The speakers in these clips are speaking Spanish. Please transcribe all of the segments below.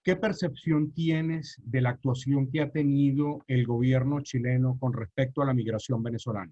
¿Qué percepción tienes de la actuación que ha tenido el gobierno chileno con respecto a la migración venezolana?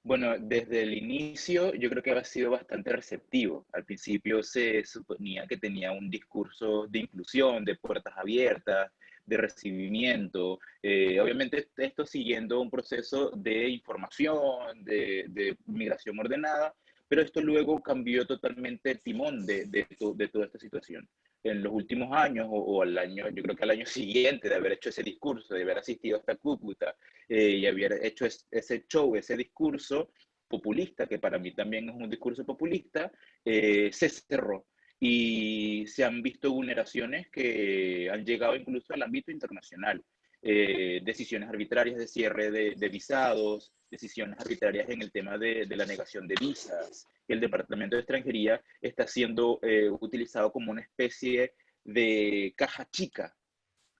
Bueno, desde el inicio yo creo que ha sido bastante receptivo. Al principio se suponía que tenía un discurso de inclusión, de puertas abiertas, de recibimiento. Obviamente esto siguiendo un proceso de información, de migración ordenada, pero esto luego cambió totalmente el timón de toda esta situación. En los últimos años, o al año, yo creo que al año siguiente de haber hecho ese discurso, de haber asistido hasta Cúcuta, y haber hecho ese show, ese discurso populista, que para mí también es un discurso populista, se cerró. Y se han visto vulneraciones que han llegado incluso al ámbito internacional. Decisiones arbitrarias de cierre de visados, decisiones arbitrarias en el tema de la negación de visas. El Departamento de Extranjería está siendo utilizado como una especie de caja chica,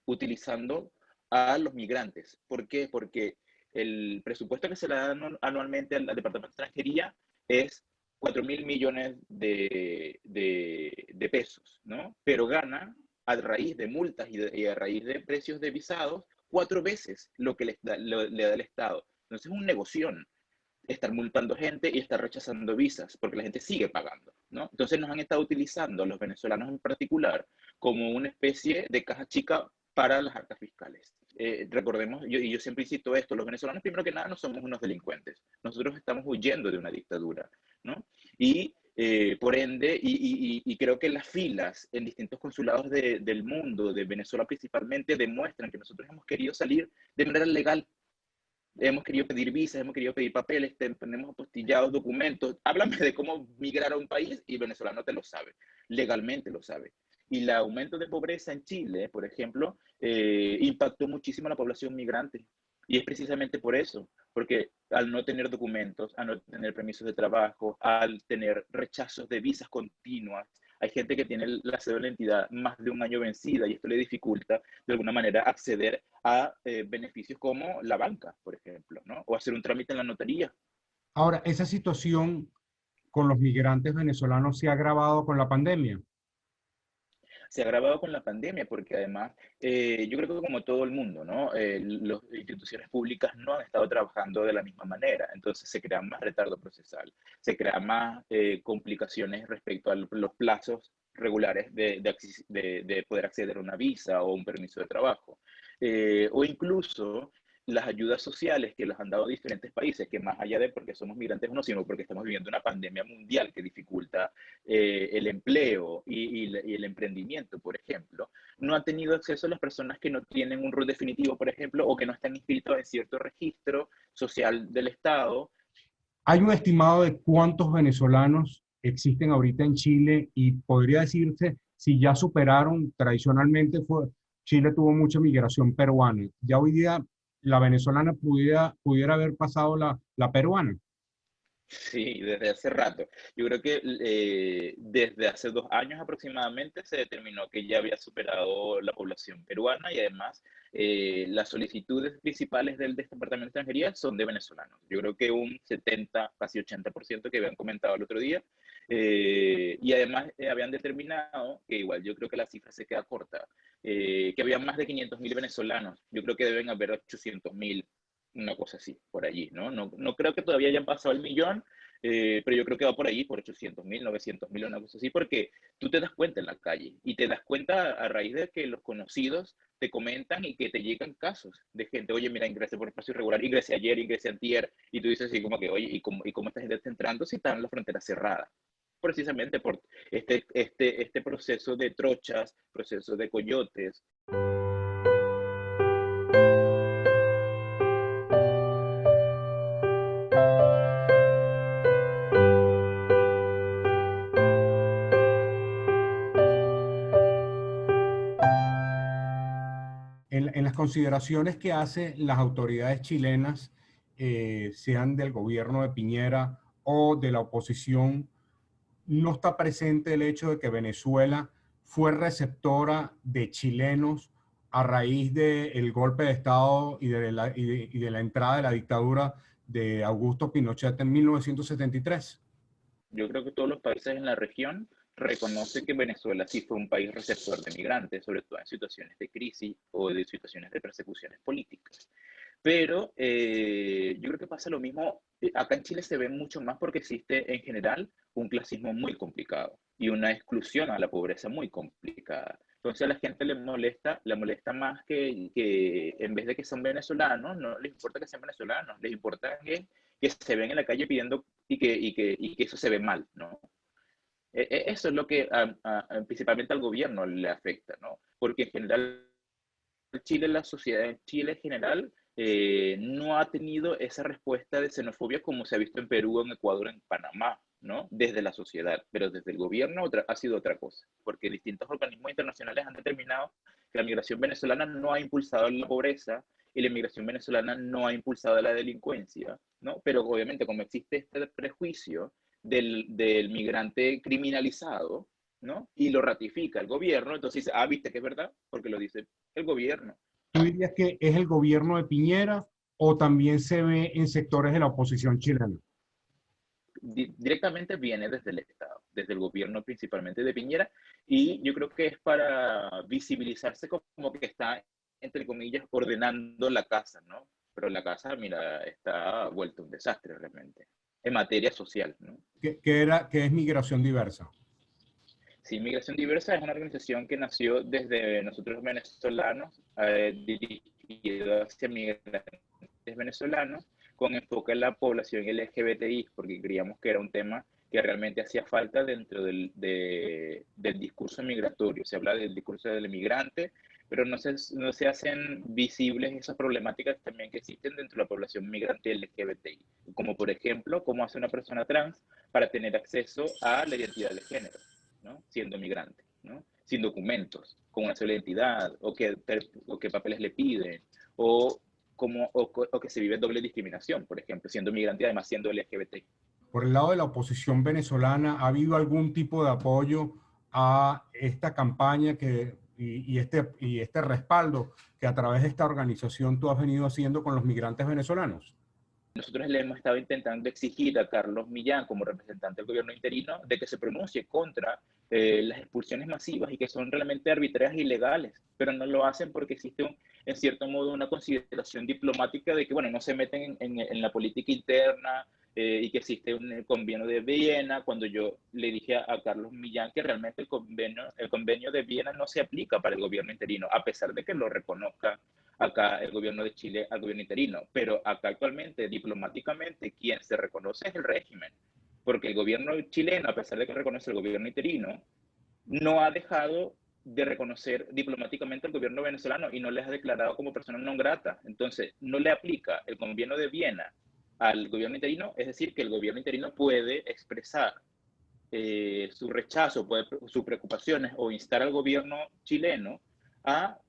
utilizando a los migrantes. ¿Por qué? Porque el presupuesto que se le da anualmente al Departamento de Extranjería es 4.000 millones de pesos, ¿no? Pero gana a raíz de multas y a raíz de precios de visados 4 veces lo que le da el Estado. Entonces es un negoción estar multando gente y estar rechazando visas, porque la gente sigue pagando, ¿no? Entonces nos han estado utilizando, a los venezolanos en particular, como una especie de caja chica para las arcas fiscales. Recordemos, yo siempre cito esto, los venezolanos primero que nada no somos unos delincuentes, nosotros estamos huyendo de una dictadura, ¿no? Y por ende, y creo que las filas en distintos consulados del mundo, de Venezuela principalmente, demuestran que nosotros hemos querido salir de manera legal. Hemos querido pedir visas, hemos querido pedir papeles, tenemos apostillados documentos. Háblame de cómo migrar a un país y el venezolano te lo sabe, legalmente lo sabe. Y el aumento de pobreza en Chile, por ejemplo, impactó muchísimo a la población migrante. Y es precisamente por eso, porque al no tener documentos, al no tener permisos de trabajo, al tener rechazos de visas continuas, hay gente que tiene la cédula de identidad más de un año vencida y esto le dificulta de alguna manera acceder a beneficios como la banca, por ejemplo, ¿no? O hacer un trámite en la notaría. Ahora, esa situación con los migrantes venezolanos se ha agravado con la pandemia. Se ha agravado con la pandemia porque además, yo creo que como todo el mundo, ¿no? Las instituciones públicas no han estado trabajando de la misma manera, entonces se crea más retardo procesal, se crean más complicaciones respecto a los plazos regulares de poder acceder a una visa o un permiso de trabajo. O incluso las ayudas sociales que les han dado diferentes países, que más allá de porque somos migrantes o no, sino porque estamos viviendo una pandemia mundial que dificulta el empleo y el emprendimiento, por ejemplo, no han tenido acceso a las personas que no tienen un rol definitivo, por ejemplo, o que no están inscritos en cierto registro social del Estado. ¿Hay un estimado de cuántos venezolanos existen ahorita en Chile y podría decirse si ya superaron, tradicionalmente Chile tuvo mucha migración peruana, ya hoy día la venezolana pudiera haber pasado la peruana? Sí, desde hace rato. Yo creo que desde hace 2 años aproximadamente se determinó que ya había superado la población peruana y además las solicitudes principales del Departamento de Extranjería son de venezolanos. Yo creo que un 70, casi 80% que habían comentado el otro día. Y además habían determinado, que igual yo creo que la cifra se queda corta, que había más de 500.000 venezolanos. Yo creo que deben haber 800.000, una cosa así, por allí, ¿no? No creo que todavía hayan pasado el millón, pero yo creo que va por allí, por 800.000, 900.000, una cosa así, porque tú te das cuenta en la calle y te das cuenta a raíz de que los conocidos te comentan y que te llegan casos de gente, oye, mira, ingresé por espacio irregular, ingresé ayer, ingresé antier, y tú dices así como que, oye, ¿y cómo esta gente está entrando si están las fronteras cerradas? Precisamente por este proceso de trochas, proceso de coyotes. En las consideraciones que hacen las autoridades chilenas, sean del gobierno de Piñera o de la oposición, no está presente el hecho de que Venezuela fue receptora de chilenos a raíz del golpe de Estado y de la entrada de la dictadura de Augusto Pinochet en 1973. Yo creo que todos los países en la región reconoce que Venezuela sí fue un país receptor de migrantes, sobre todo en situaciones de crisis o de situaciones de persecuciones políticas. Pero yo creo que pasa lo mismo, acá en Chile se ve mucho más porque existe en general un clasismo muy complicado y una exclusión a la pobreza muy complicada. Entonces a la gente le molesta más que en vez de que sean venezolanos, no les importa que sean venezolanos, les importa que se ven en la calle pidiendo y que eso se ve mal, ¿no? Eso es lo que principalmente al gobierno le afecta, ¿no? Porque en general Chile, la sociedad en Chile en general, no ha tenido esa respuesta de xenofobia como se ha visto en Perú, en Ecuador, en Panamá, ¿no? Desde la sociedad, pero desde el gobierno ha sido otra cosa, porque distintos organismos internacionales han determinado que la migración venezolana no ha impulsado la pobreza y la migración venezolana no ha impulsado la delincuencia, ¿no? Pero obviamente como existe este prejuicio del migrante criminalizado, ¿no? Y lo ratifica el gobierno, entonces dice, ah, viste que es verdad, porque lo dice el gobierno. ¿Tú dirías que es el gobierno de Piñera o también se ve en sectores de la oposición chilena? Directamente viene desde el Estado, desde el gobierno principalmente de Piñera, y yo creo que es para visibilizarse como que está, entre comillas, ordenando la casa, ¿no? Pero la casa, mira, está vuelto un desastre realmente, en materia social, ¿no? ¿Qué es migración diversa? Sí, Migración Diversa es una organización que nació desde nosotros venezolanos, dirigida hacia migrantes venezolanos, con enfoque en la población LGBTI, porque creíamos que era un tema que realmente hacía falta dentro del discurso migratorio. Se habla del discurso del migrante, pero no se hacen visibles esas problemáticas también que existen dentro de la población migrante LGBTI, como por ejemplo, cómo hace una persona trans para tener acceso a la identidad de género, ¿no? Siendo migrante, ¿no? Sin documentos, con una sola identidad, o qué papeles le piden, o, o que se vive doble discriminación, por ejemplo, siendo migrante y además siendo LGBT. Por el lado de la oposición venezolana, ¿ha habido algún tipo de apoyo a esta campaña y este respaldo que a través de esta organización tú has venido haciendo con los migrantes venezolanos? Nosotros le hemos estado intentando exigir a Carlos Millán, como representante del gobierno interino, de que se pronuncie contra las expulsiones masivas y que son realmente arbitrarias e ilegales, pero no lo hacen porque existe, en cierto modo, una consideración diplomática de que, bueno, no se meten en la política interna y que existe un convenio de Viena, cuando yo le dije a Carlos Millán que realmente el convenio de Viena no se aplica para el gobierno interino, a pesar de que lo reconozca acá el gobierno de Chile al gobierno interino, pero acá actualmente, diplomáticamente, quien se reconoce es el régimen, porque el gobierno chileno, a pesar de que reconoce el gobierno interino, no ha dejado de reconocer diplomáticamente al gobierno venezolano y no les ha declarado como persona no grata. Entonces, no le aplica el convenio de Viena al gobierno interino, es decir, que el gobierno interino puede expresar su rechazo, sus preocupaciones o instar al gobierno chileno a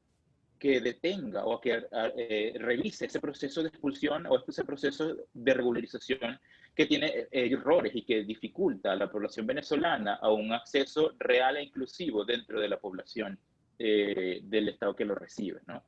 que detenga o que revise ese proceso de expulsión o ese proceso de regularización que tiene errores y que dificulta a la población venezolana a un acceso real e inclusivo dentro de la población del Estado que lo recibe, ¿no?